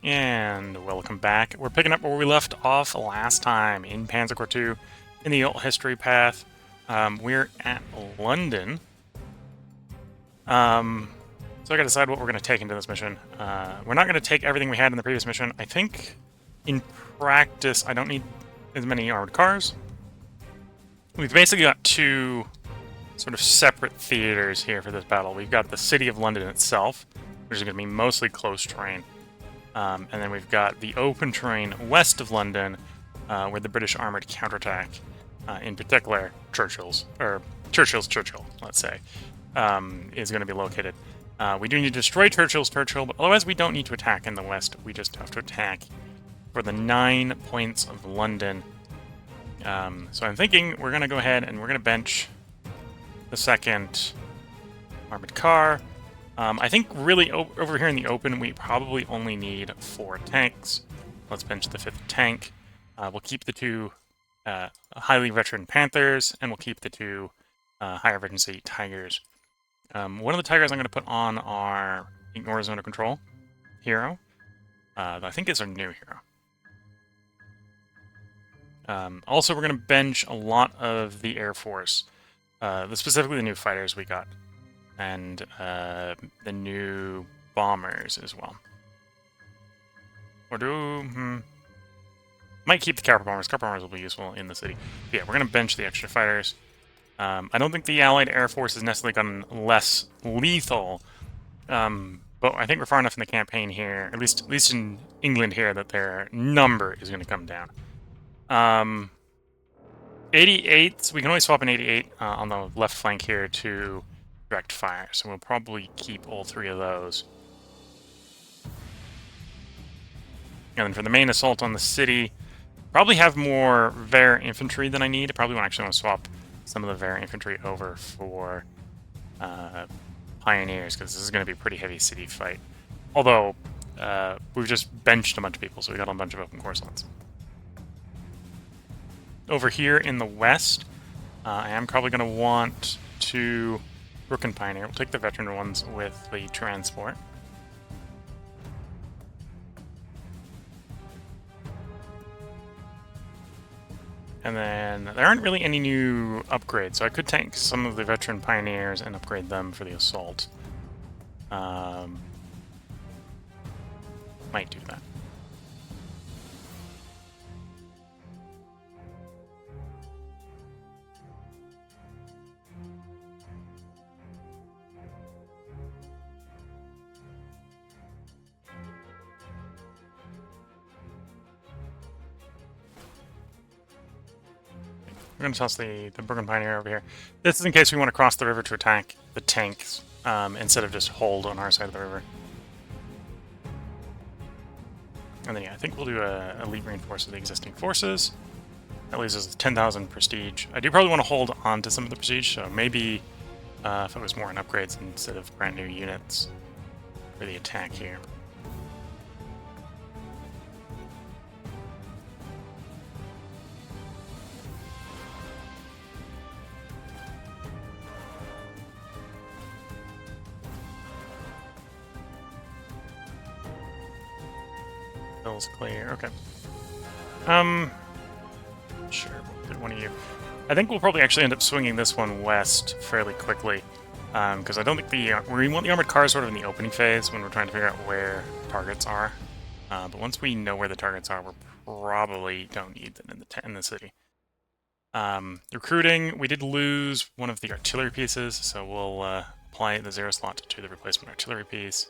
And welcome back. We're picking up where we left off last time in Panzer Corps 2 in the old history path. We're at London. So I gotta decide what we're gonna take into this mission. We're not gonna take everything we had in the previous mission. I think in practice I don't need as many armored cars. We've basically got two sort of separate theaters here for this battle. We've got the city of London itself, which is going to be mostly close terrain. And then we've got the open terrain west of London, where the British armored counterattack, in particular Churchill's Churchill, let's say, is going to be located. We do need to destroy Churchill, but otherwise we don't need to attack in the west. We just have to attack for the 9 points of London. So I'm thinking we're going to go ahead and we're going to bench the second armored car. I think really over here in the open, we probably only need 4 tanks. Let's bench the 5th tank. We'll keep the 2 highly veteran Panthers, and we'll keep the 2 higher veterancy Tigers. One of the Tigers I'm going to put on our Ignore Zone of Control hero. I think it's our new hero. Also, we're going to bench a lot of the Air Force, specifically the new fighters we got, and the new bombers as well. Or might keep the Copper Bombers. Copper Bombers will be useful in the city. But yeah, we're going to bench the extra fighters. I don't think the Allied Air Force has necessarily gotten less lethal, but I think we're far enough in the campaign here, at least in England here, that their number is going to come down. 88s, we can only swap an 88 on the left flank here to direct fire, so we'll probably keep all 3 of those. And then for the main assault on the city, probably have more Ver infantry than I need. I probably actually want to swap some of the Ver infantry over for Pioneers, because this is going to be a pretty heavy city fight. Although, we've just benched a bunch of people, so we got a bunch of open core slots. Over here in the west, I am probably going to want to Rook and Pioneer. We'll take the veteran ones with the transport. And then there aren't really any new upgrades, so I could take some of the veteran Pioneers and upgrade them for the assault. Might do that. We're going to toss the Brooklyn Pioneer over here. This is in case we want to cross the river to attack the tanks, instead of just hold on our side of the river. And then, yeah, I think we'll do a elite reinforce of the existing forces. That leaves us with 10,000 prestige. I do probably want to hold on to some of the prestige, so maybe if it was more in upgrades instead of brand new units for the attack here. Hill's clear. Okay. Sure. We'll do one of you. I think we'll probably actually end up swinging this one west fairly quickly, because I don't think we want the armored cars sort of in the opening phase when we're trying to figure out where targets are. But once we know where the targets are, we probably don't need them in the city. Recruiting, we did lose one of the artillery pieces, so we'll apply the 0 slot to the replacement artillery piece.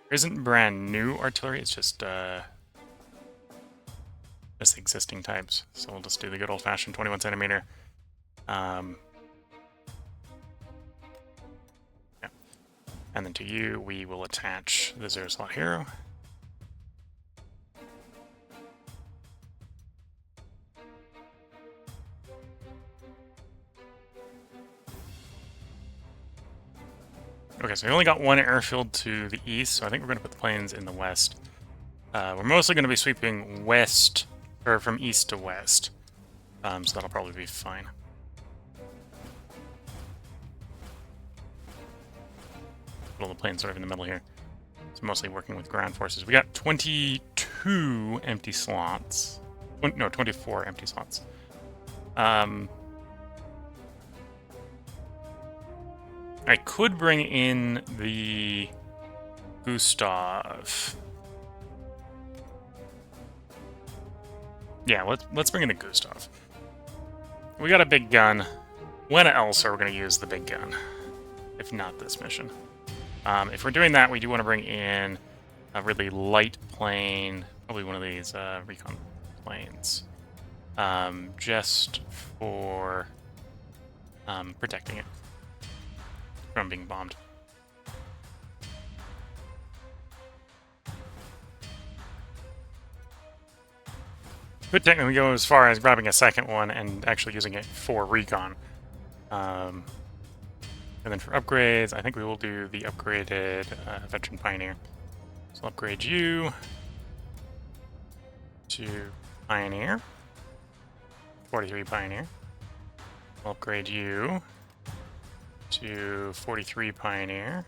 There isn't brand new artillery, it's just existing types. So we'll just do the good old-fashioned 21 centimeter. Yeah. And then to you, we will attach the 0 slot hero. Okay, so we only got one airfield to the east, so I think we're going to put the planes in the west. We're mostly going to be sweeping west, or from east to west, so that'll probably be fine. Put all the planes sort of in the middle here. So mostly working with ground forces. We got 22 empty slots. No, 24 empty slots. I could bring in the Gustav. Yeah, let's bring in the Gustav. We got a big gun. When else are we going to use the big gun? If not this mission. If we're doing that, we do want to bring in a really light plane. Probably one of these recon planes. Just for protecting it from being bombed. Could technically go as far as grabbing a second one and actually using it for recon. And then for upgrades, I think we will do the upgraded Veteran Pioneer. So I'll upgrade you to Pioneer. 43 Pioneer. I'll upgrade you to 43 Pioneer.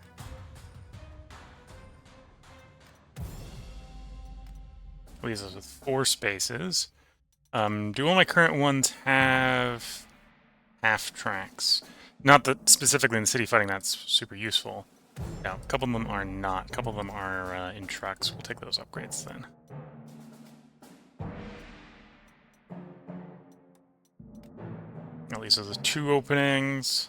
Leaves us with 4 spaces. Do all my current ones have half tracks? Not that specifically in the city fighting that's super useful. Yeah, a couple of them are not. A couple of them are in trucks. We'll take those upgrades then. At least there's 2 openings.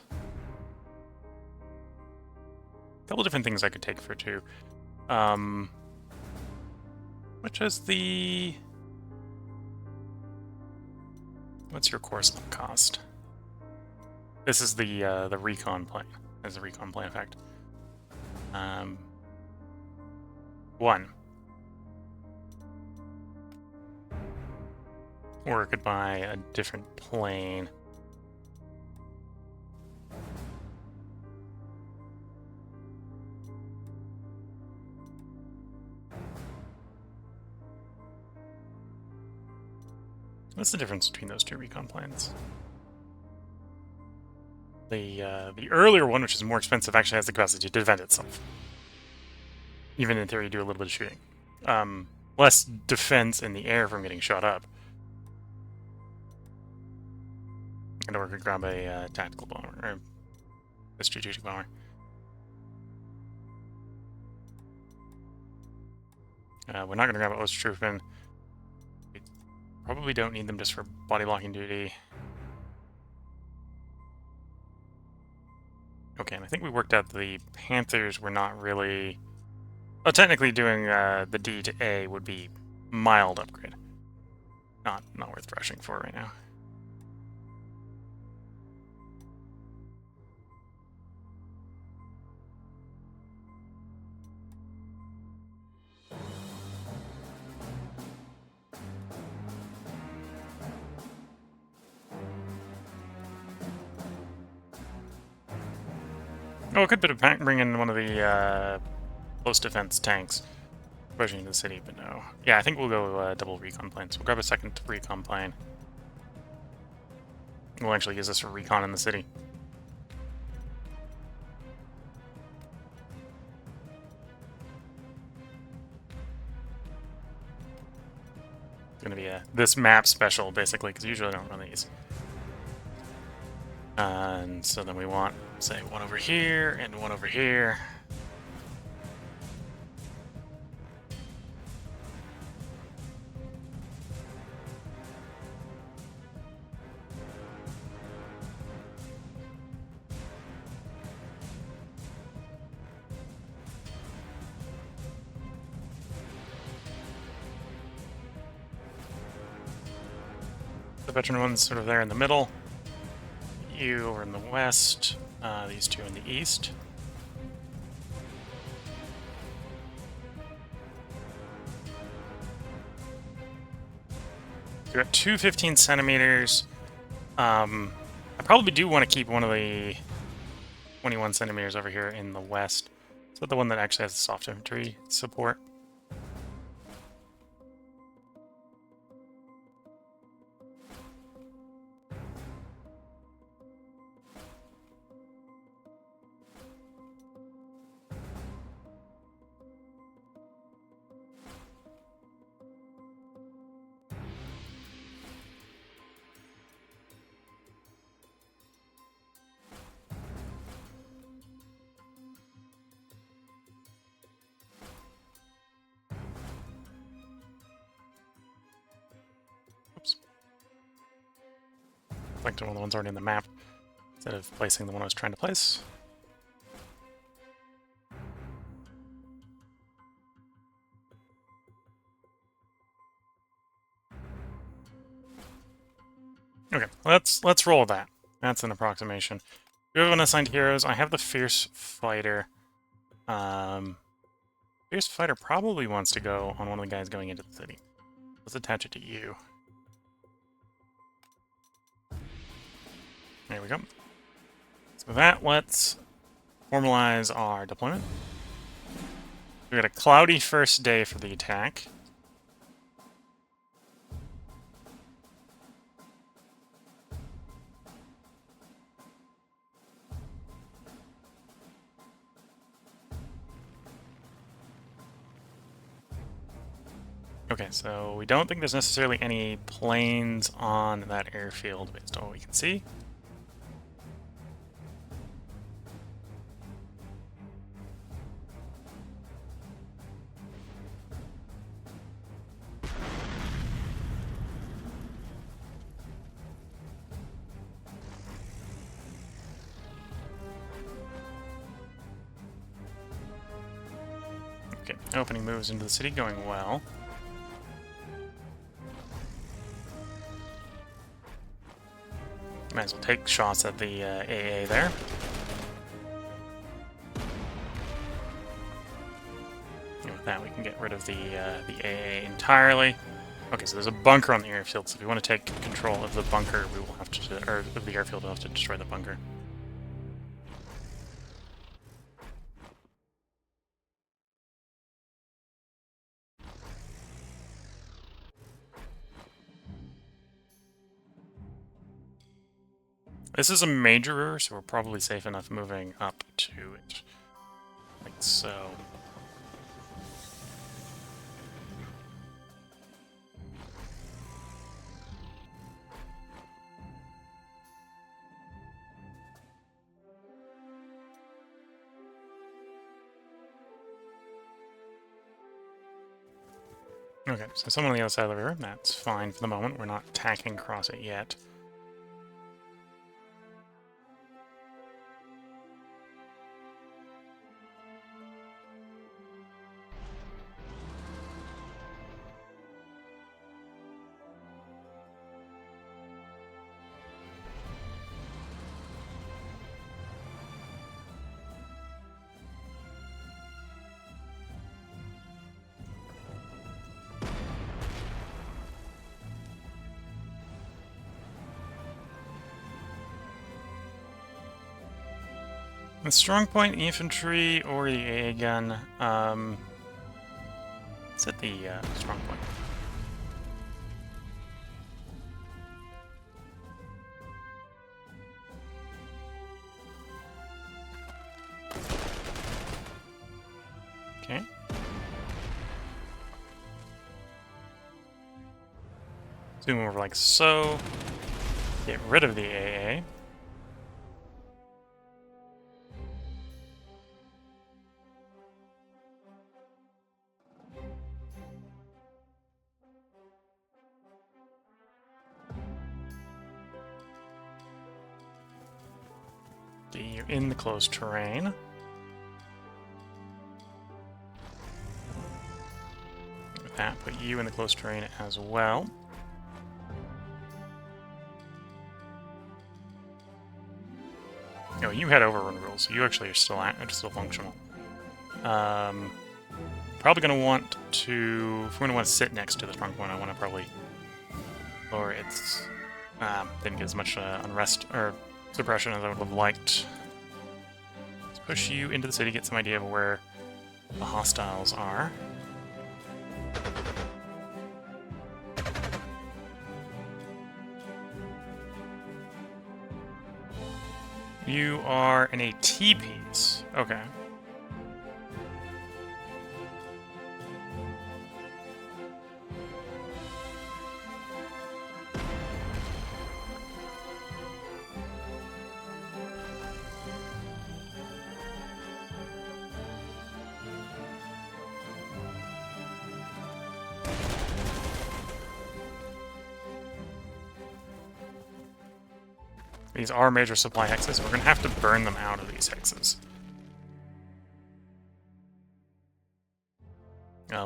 A couple different things I could take for 2. Which is the... What's your core slot cost? This is the recon plane. There's the recon plane effect. 1. Or I could buy a different plane. What's the difference between those 2 recon planes? The earlier one, which is more expensive, actually has the capacity to defend itself. Even in theory, do a little bit of shooting. Less defense in the air from getting shot up. And we could grab a tactical bomber, or a strategic bomber. We're not going to grab an Ostertruppen. We probably don't need them just for body blocking duty. Okay, and I think we worked out the Panthers were not really... Well, technically doing the D to A would be mild upgrade. Not worth rushing for right now. Oh, it could bring in one of the close defense tanks pushing into the city, but no. Yeah, I think we'll go double recon planes. We'll grab a second recon plane. We'll actually use this for recon in the city. It's going to be this map special, basically, because usually I don't run these. And so then we want, say, one over here and one over here. The veteran one's sort of there in the middle. You over in the west, these 2 in the east. We're at 215 centimeters. I probably do want to keep one of the 21 centimeters over here in the west. So the one that actually has the soft infantry support. selected one of the ones already in the map instead of placing the one I was trying to place. Okay, let's roll that. That's an approximation. We have unassigned heroes. I have the Fierce Fighter. Fierce Fighter probably wants to go on one of the guys going into the city. Let's attach it to you. There we go. So with that, let's formalize our deployment. We got a cloudy first day for the attack. Okay, so we don't think there's necessarily any planes on that airfield based on what we can see. Okay, opening moves into the city going well. Might as well take shots at the AA there. And with that, we can get rid of the AA entirely. Okay, so there's a bunker on the airfield, so if we want to take control of the bunker, we will have to, or of the airfield, we'll have to destroy the bunker. This is a major river, so we're probably safe enough moving up to it. Like so. Okay, so someone on the other side of the river, that's fine for the moment. We're not attacking across it yet. The strong point infantry or the AA gun. Let's hit the strong point. Okay. Zoom over like so. Get rid of the AA. You're in the closed terrain. With that, put you in the closed terrain as well. Oh, you had overrun rules, so you actually are still functional. Probably going to want to, if we're going to want to sit next to the strong point, I want to probably lower its, didn't get as much unrest or suppression as I would have liked. Let's push you into the city, get some idea of where the hostiles are. You are in a T-piece. Okay. These are major supply hexes. We're going to have to burn them out of these hexes.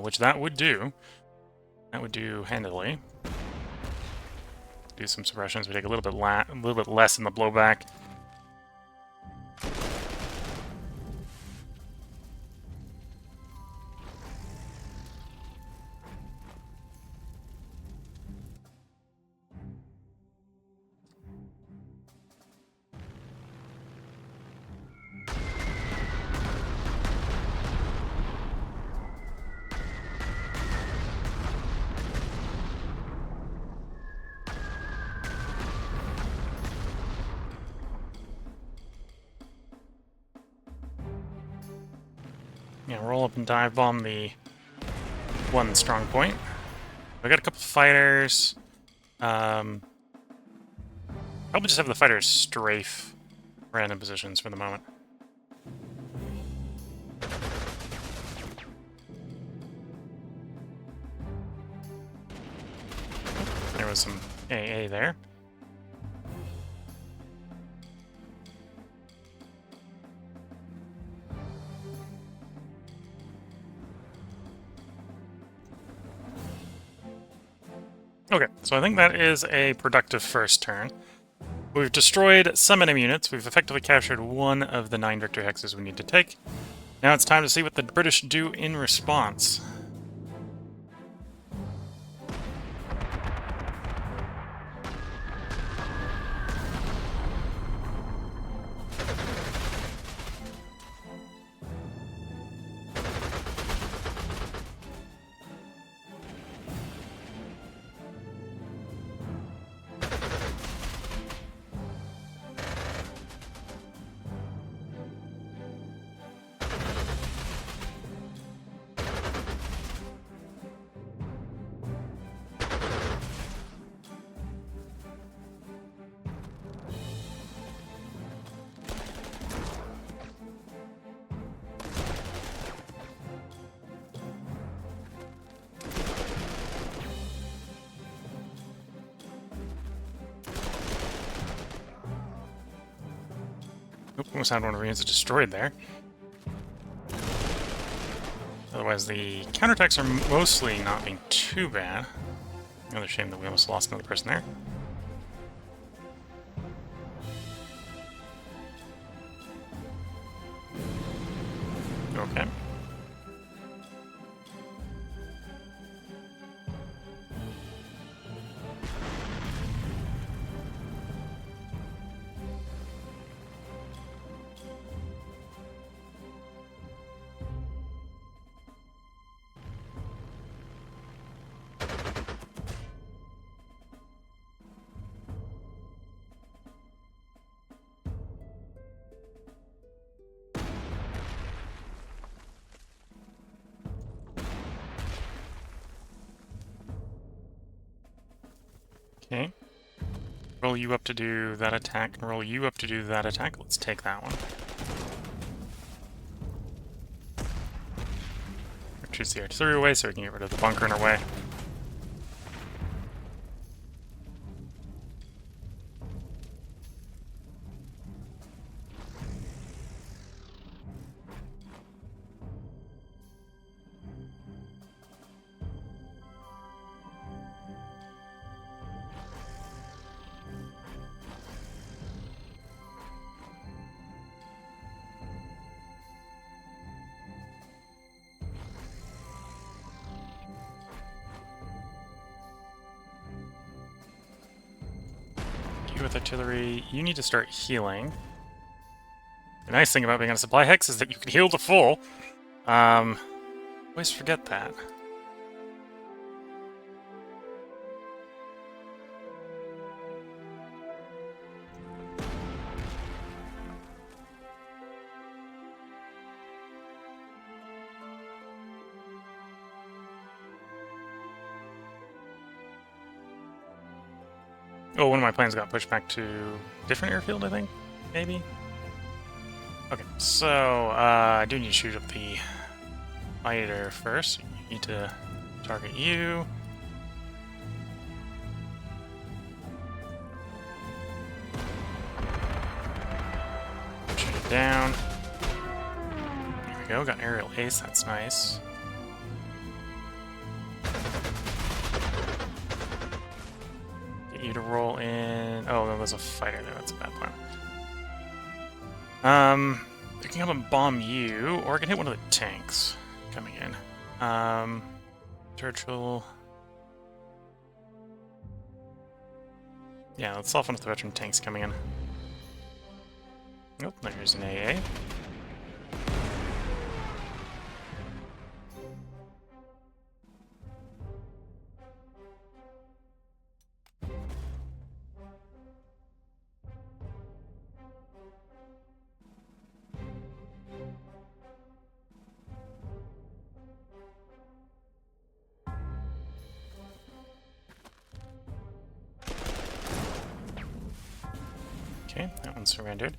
Which that would do. That would do handily. Do some suppressions. We take a little bit less in the blowback. Yeah, roll up and dive bomb the one strong point. We got a couple fighters. Probably just have the fighters strafe random positions for the moment. There was some AA there. Okay, so I think that is a productive first turn. We've destroyed some enemy units. We've effectively captured one of the 9 victory hexes we need to take. Now it's time to see what the British do in response. Almost had one of our units destroyed there. Otherwise, the counterattacks are mostly not being too bad. Another shame that we almost lost another person there. Okay. Okay. Roll you up to do that attack, and roll you up to do that attack. Let's take that one. Retreats the artillery away so we can get rid of the bunker in our way. With artillery, you need to start healing. The nice thing about being on a supply hex is that you can heal to full. Always forget that. Oh, one of my planes got pushed back to a different airfield, I think? Maybe? Okay, so, I do need to shoot up the fighter first. You need to target you. down. There we go, got an aerial ace, that's nice. Get you to roll in... Oh, no, there's a fighter there, that's a bad plan. I can come and bomb you, or I can hit one of the tanks coming in. Churchill... Yeah, let's soften with the veteran tanks coming in. Oh, there's an AA. Okay, that one surrendered.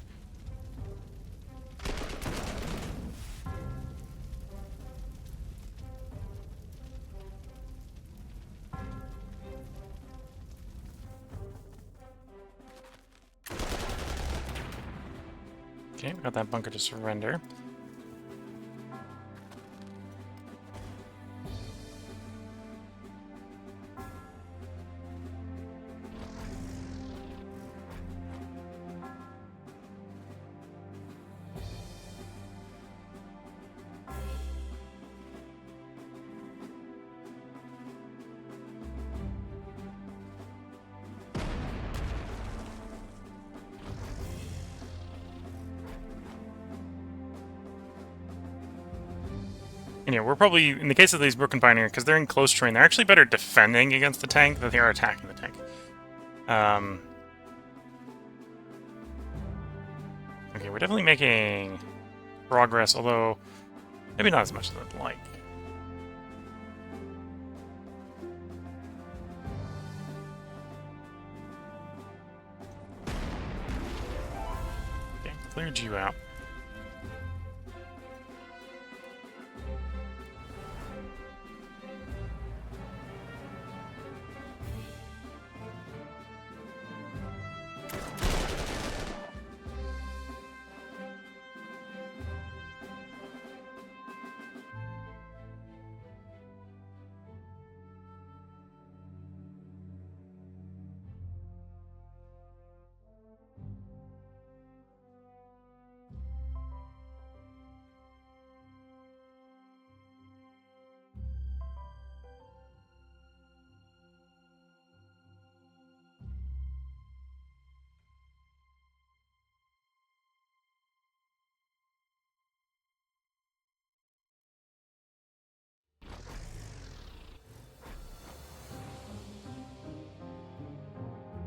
Okay, we got that bunker to surrender. And yeah, we're probably, in the case of these Broken Pioneer, because they're in close terrain, they're actually better defending against the tank than they are attacking the tank. Okay, we're definitely making progress, although maybe not as much as I'd like. Okay, cleared you out.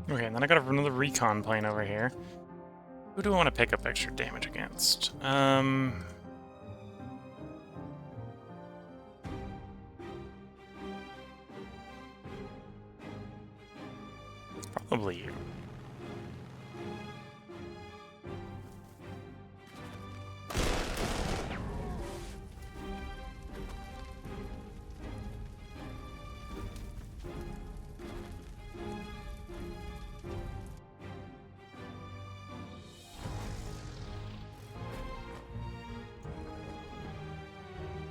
Okay, and then I got another recon plane over here. Who do I want to pick up extra damage against? Probably you.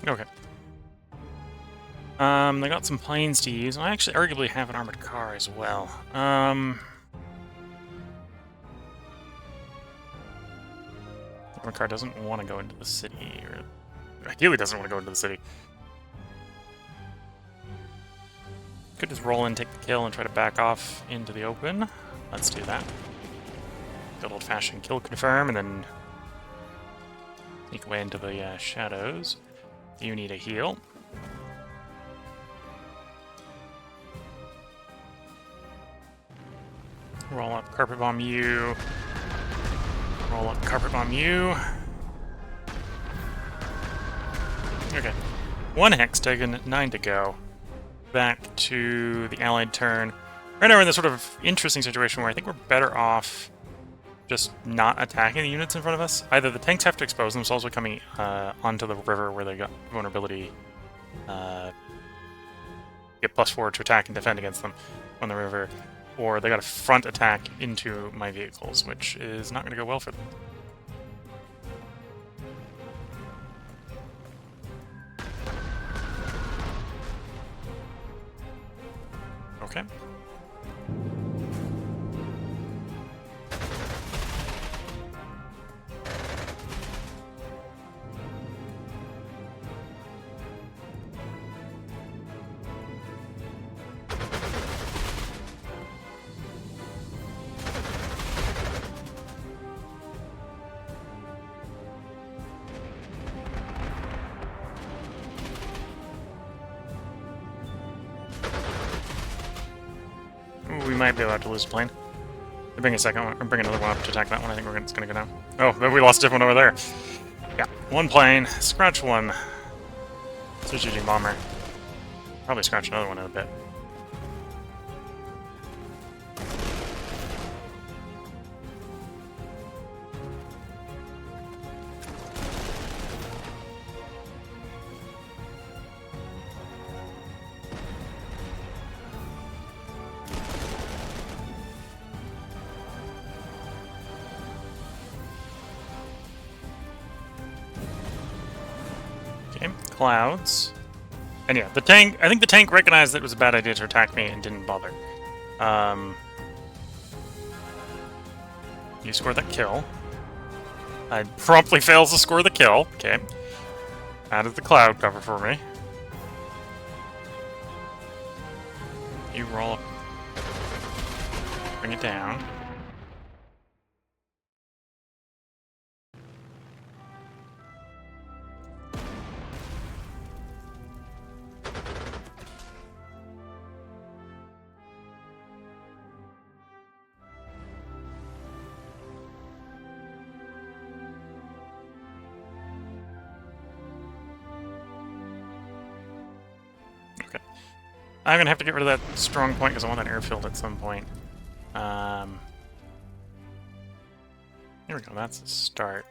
Okay. They got some planes to use, and I actually arguably have an armored car as well. Armored car doesn't want to go into the city, or ideally doesn't want to go into the city. Could just roll in, take the kill, and try to back off into the open. Let's do that. Good old-fashioned kill confirm, and then sneak away into the shadows. You need a heal. Roll up, carpet bomb you. Roll up, carpet bomb you. Okay. 1 hex taken, 9 to go. Back to the allied turn. Right now we're in this sort of interesting situation where I think we're better off just not attacking the units in front of us. Either the tanks have to expose themselves by coming onto the river where they got vulnerability, get +4 to attack and defend against them on the river, or they got a front attack into my vehicles, which is not going to go well for them. Okay. Ooh, we might be allowed to lose a plane. Bring a second one, or bring another one up to attack that one. I think it's gonna go down. Oh, but we lost a different one over there. Yeah, one plane, scratch one. Strategic bomber. Probably scratch another one in a bit. Okay, clouds. And yeah, the tank, I think the tank recognized that it was a bad idea to attack me and didn't bother. You scored that kill. I promptly fails to score the kill. Okay. Added the cloud cover for me. You roll up. Bring it down. Okay. I'm gonna have to get rid of that strong point because I want that airfield at some point. Here we go, that's the start.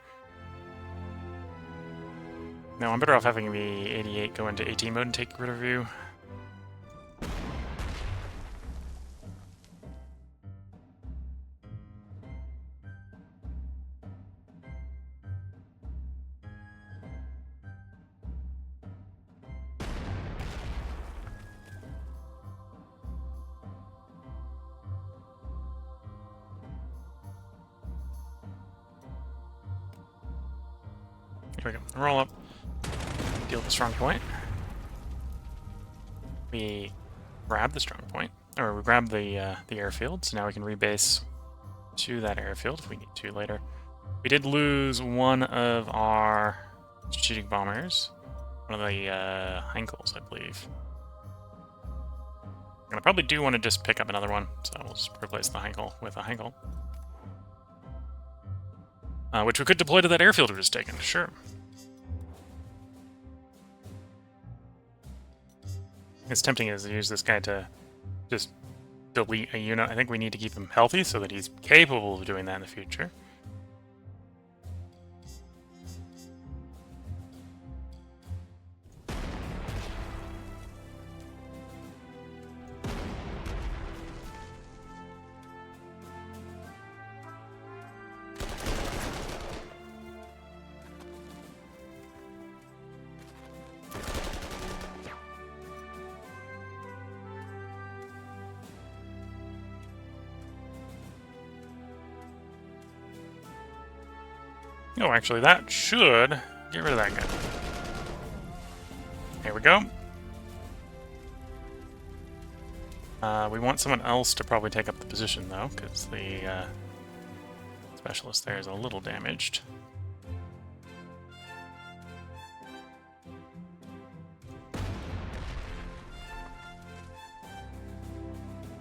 No, I'm better off having the 88 go into AT mode and take rid of you. Here we go. Roll up. Deal with the strong point. We grab the strong point, or we grab the airfield, so now we can rebase to that airfield if we need to later. We did lose one of our strategic bombers, one of the Heinkels, I believe. I probably do want to just pick up another one, so we'll just replace the Heinkel with a Heinkel. Which we could deploy to that airfield we just taken, sure. It's tempting as to use this guy to just delete a unit. I think we need to keep him healthy so that he's capable of doing that in the future. Oh, actually, that should get rid of that guy. There we go. We want someone else to probably take up the position, though, because the specialist there is a little damaged.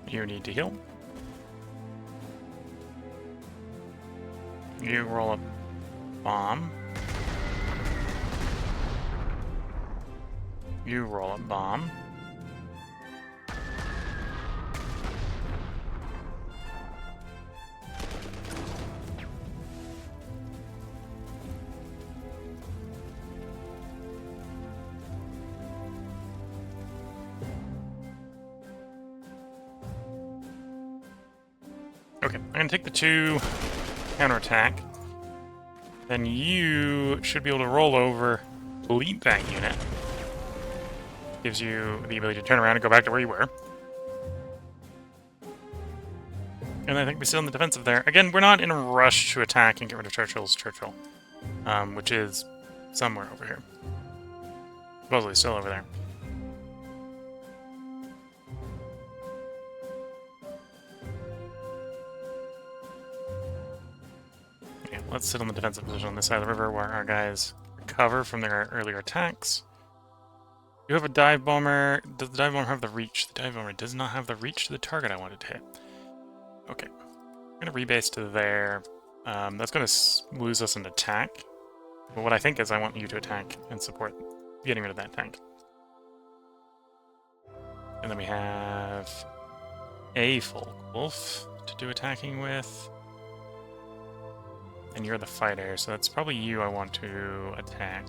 You need to heal. You roll up bomb. You roll up bomb. Okay, I'm gonna take the 2 counterattack. Then you should be able to roll over, delete that unit. Gives you the ability to turn around and go back to where you were. And I think we sit on the defensive there. Again, we're not in a rush to attack and get rid of Churchill's Churchill, which is somewhere over here. Supposedly still over there. Yeah, let's sit on the defensive position on this side of the river where our guys recover from their earlier attacks. You have a dive bomber. Does the dive bomber have the reach? The dive bomber does not have the reach to the target I wanted to hit. Okay. I'm going to rebase to there. That's going to lose us an attack. But what I think is I want you to attack and support getting rid of that tank. And then we have a Folkwolf to do attacking with. And you're the fighter, so that's probably you I want to attack.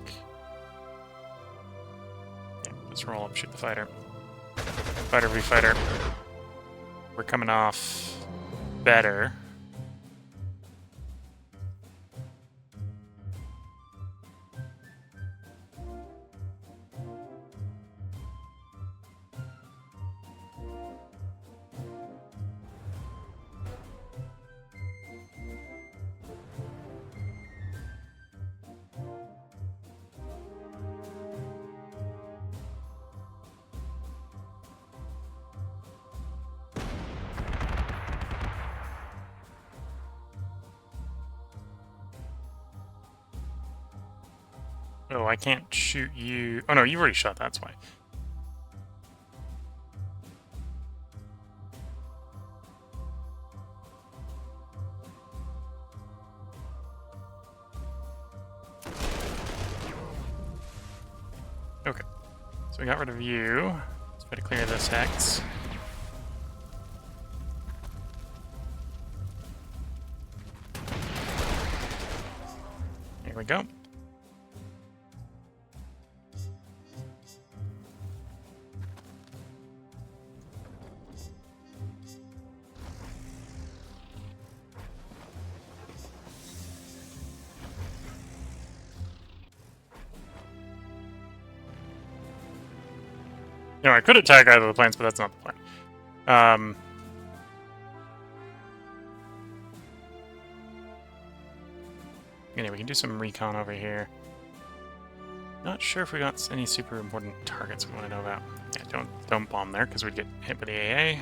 Yeah, just roll up, shoot the fighter. Fighter v fighter. We're coming off better. Oh, I can't shoot you. Oh no, you've already shot, that's why. Okay, so we got rid of you. Let's try to clear this hex. Here we go. You know, I could attack either of the planes, but that's not the plan. Anyway, we can do some recon over here. Not sure if we got any super important targets we want to know about. Yeah, don't bomb there, because we'd get hit with the AA.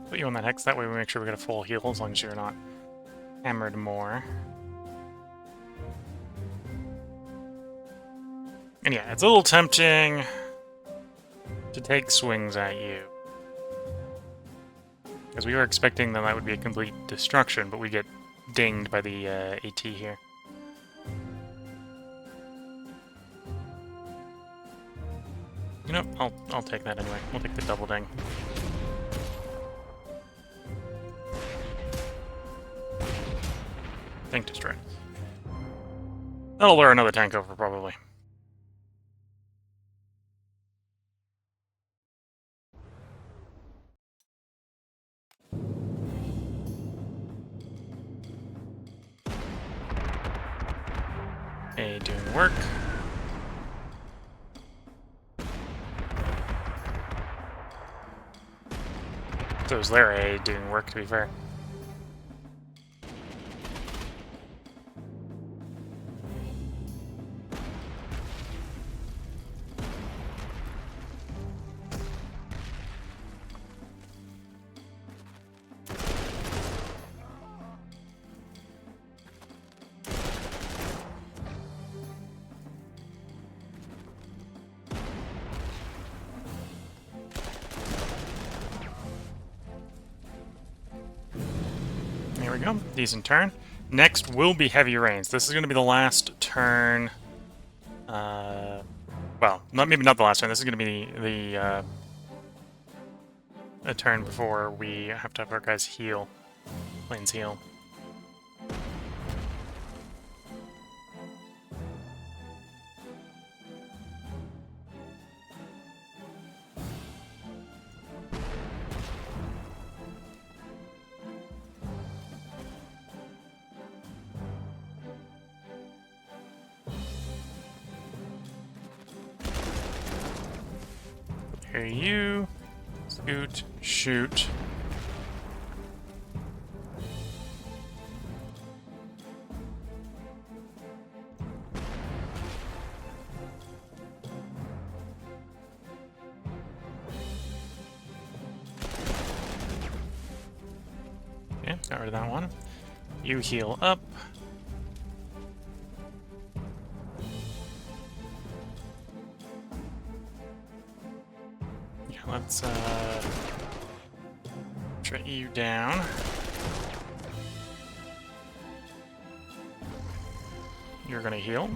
Put you on that hex, that way we make sure we get a full heal as long as you're not hammered more. And yeah, it's a little tempting to take swings at you. Because we were expecting that would be a complete destruction, but we get dinged by the AT here. You know, I'll take that anyway. We'll take the double ding. Tank destroyed. That'll lure another tank over, probably. A doing work. So is their A doing work, to be fair. Here we go. Decent turn. Next will be heavy rains. This is going to be the last turn. Well, maybe not the last turn. This is going to be a turn before we have to have our guys heal. Planes heal. hear you. Scoot, shoot. Okay, got rid of that one. You heal up. Yeah, let's shut you down. You're gonna heal.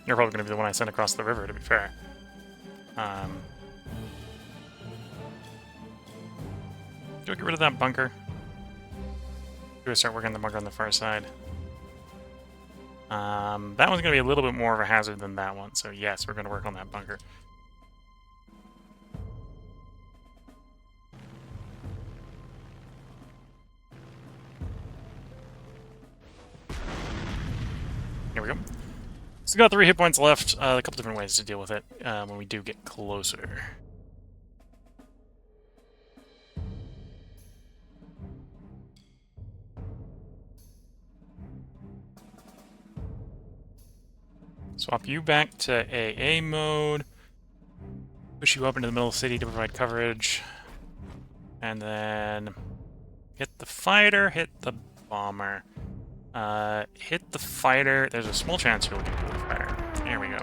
You're probably gonna be the one I send across the river, to be fair. Do I get rid of that bunker? Do I start working on the bunker on the far side? That one's going to be a little bit more of a hazard than that one, so yes, we're going to work on that bunker. Here we go. So got 3 hit points left. A couple different ways to deal with it when we do get closer. Swap you back to AA mode. Push you up into the middle of the city to provide coverage. And then hit the fighter, hit the bomber. Hit the fighter. There's a small chance you'll get the fighter. There we go.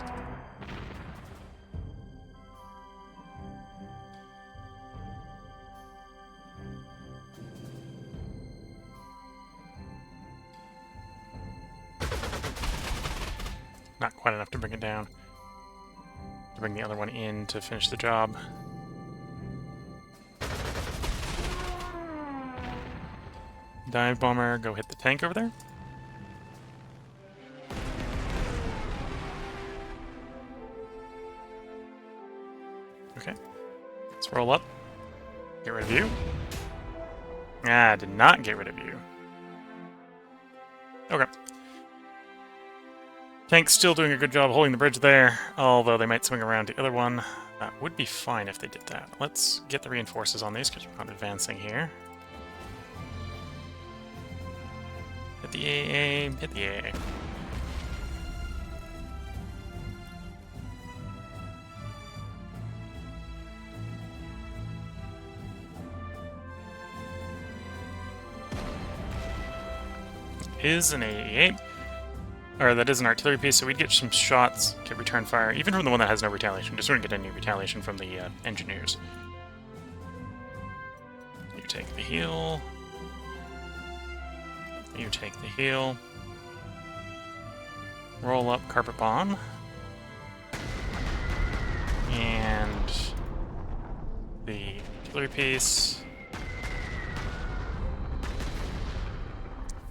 Not quite enough to bring it down. To bring the other one in to finish the job. Dive bomber, go hit the tank over there. Okay. Let's roll up. Get rid of you. Ah, did not get rid of you. Okay. Tank's still doing a good job holding the bridge there, although they might swing around the other one. That would be fine if they did that. Let's get the reinforces on these because we're not advancing here. Hit the AA, hit the AA. Is an AA. Or that is an artillery piece, so we'd get some shots, get return fire, even from the one that has no retaliation. Just wouldn't get any retaliation from the engineers. You take the heal. You take the heal. Roll up carpet bomb. And the artillery piece.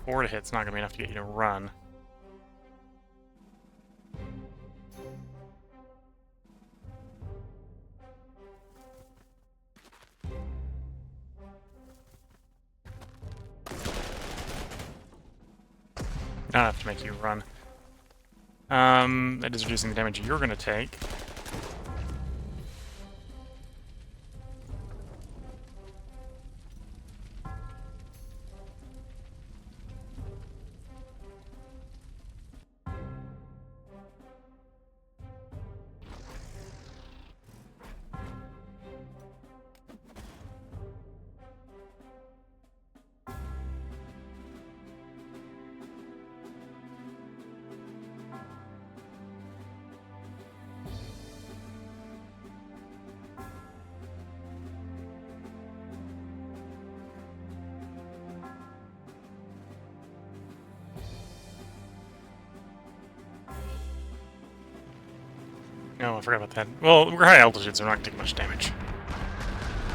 4 to hit's not going to be enough to get you to run. Not enough to make you run. That is reducing the damage you're going to take. No, I forgot about that. Well, we're high altitudes, so we're not going to take much damage.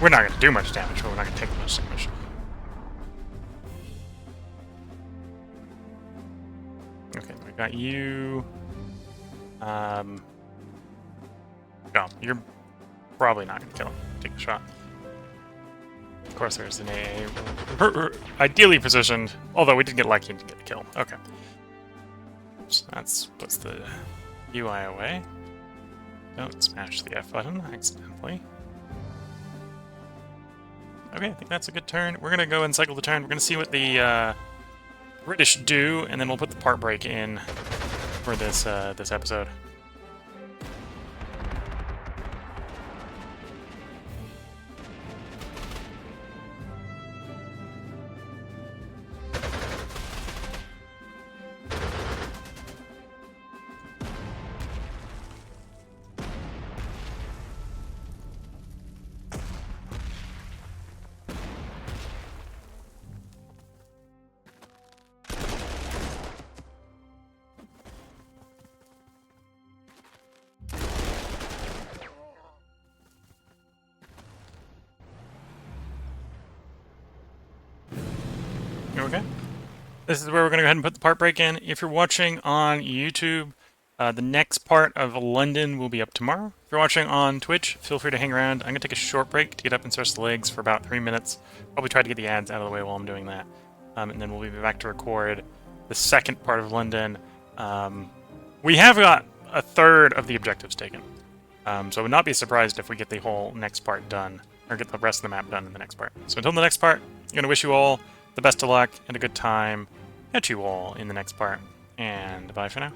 We're not going to do much damage, but we're not going to take much damage. Okay, we got you. No, you're probably not going to kill him. Take the shot. Of course, there's an AA. Ideally positioned, although we did get lucky and didn't get the kill. Okay. So that puts the UI away. Don't smash the F button accidentally. Okay, I think that's a good turn. We're gonna go and cycle the turn. We're gonna see what the British do, and then we'll put the part break in for this this episode. Okay. This is where we're going to go ahead and put the part break in. If you're watching on YouTube, the next part of London will be up tomorrow. If you're watching on Twitch, feel free to hang around. I'm going to take a short break to get up and stretch the legs for about 3 minutes. Probably try to get the ads out of the way while I'm doing that. And then we'll be back to record the second part of London. We have got a third of the objectives taken. So I would not be surprised if we get the whole next part done, or get the rest of the map done in the next part. So until the next part, I'm going to wish you all the best of luck and a good time. Catch you all in the next part, and bye for now.